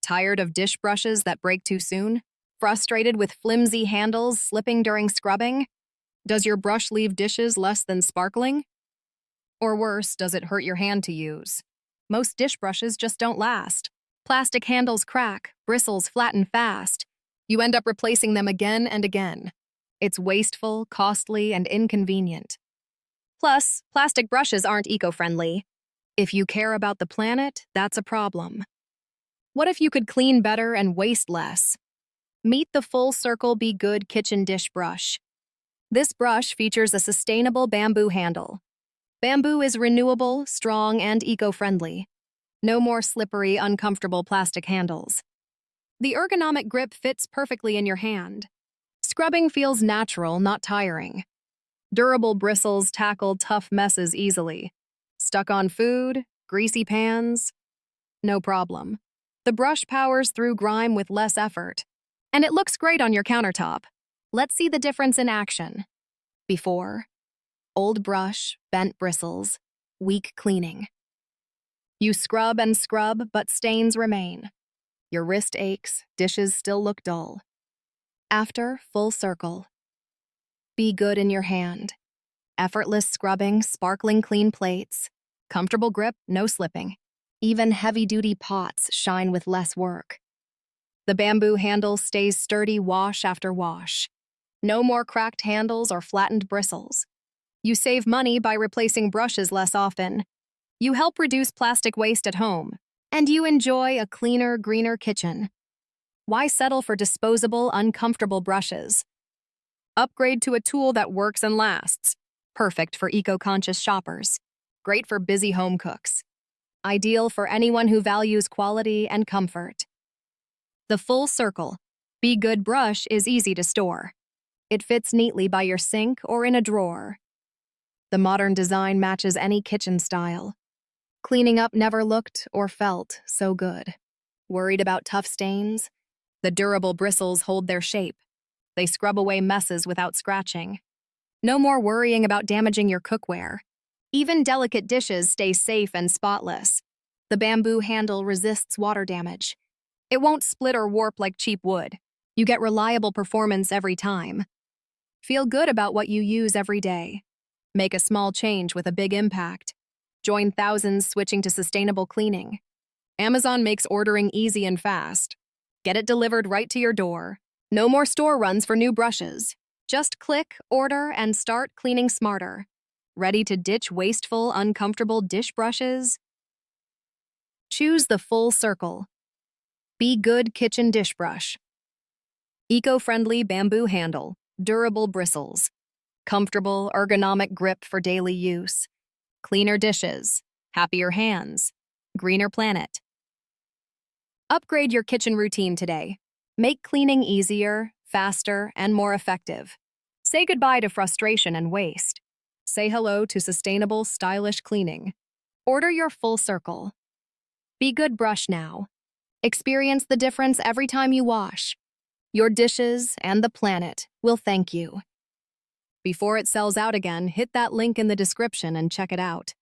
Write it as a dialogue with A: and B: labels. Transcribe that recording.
A: Tired of dish brushes that break too soon? Frustrated with flimsy handles slipping during scrubbing? Does your brush leave dishes less than sparkling? Or worse, does it hurt your hand to use? Most dish brushes just don't last. Plastic handles crack, bristles flatten fast. You end up replacing them again and again. It's wasteful, costly, and inconvenient. Plus, plastic brushes aren't eco-friendly. If you care about the planet, that's a problem. What if you could clean better and waste less? Meet the Full Circle Be Good Kitchen Dish Brush. This brush features a sustainable bamboo handle. Bamboo is renewable, strong, and eco-friendly. No more slippery, uncomfortable plastic handles. The ergonomic grip fits perfectly in your hand. Scrubbing feels natural, not tiring. Durable bristles tackle tough messes easily. Stuck on food, greasy pans? No problem. The brush powers through grime with less effort. And it looks great on your countertop. Let's see the difference in action. Before, old brush, bent bristles, weak cleaning. You scrub and scrub, but stains remain. Your wrist aches, dishes still look dull. After, Full Circle. Be good in your hand. Effortless scrubbing, sparkling clean plates. Comfortable grip, no slipping. Even heavy-duty pots shine with less work. The bamboo handle stays sturdy wash after wash. No more cracked handles or flattened bristles. You save money by replacing brushes less often. You help reduce plastic waste at home. And you enjoy a cleaner, greener kitchen. Why settle for disposable, uncomfortable brushes? Upgrade to a tool that works and lasts. Perfect for eco-conscious shoppers. Great for busy home cooks. Ideal for anyone who values quality and comfort. The Full Circle Be Good brush is easy to store. It fits neatly by your sink or in a drawer. The modern design matches any kitchen style. Cleaning up never looked or felt so good. Worried about tough stains? The durable bristles hold their shape. They scrub away messes without scratching. No more worrying about damaging your cookware. Even delicate dishes stay safe and spotless. The bamboo handle resists water damage. It won't split or warp like cheap wood. You get reliable performance every time. Feel good about what you use every day. Make a small change with a big impact. Join thousands switching to sustainable cleaning. Amazon makes ordering easy and fast. Get it delivered right to your door. No more store runs for new brushes. Just click, order, and start cleaning smarter. Ready to ditch wasteful, uncomfortable dish brushes? Choose the Full Circle Be Good Kitchen Dish Brush. Eco-friendly bamboo handle, durable bristles. Comfortable, ergonomic grip for daily use. Cleaner dishes, happier hands, greener planet. Upgrade your kitchen routine today. Make cleaning easier, faster, and more effective. Say goodbye to frustration and waste. Say hello to sustainable, stylish cleaning. Order your Full Circle Be Good brush now. Experience the difference every time you wash. Your dishes and the planet will thank you. Before it sells out again, hit that link in the description and check it out.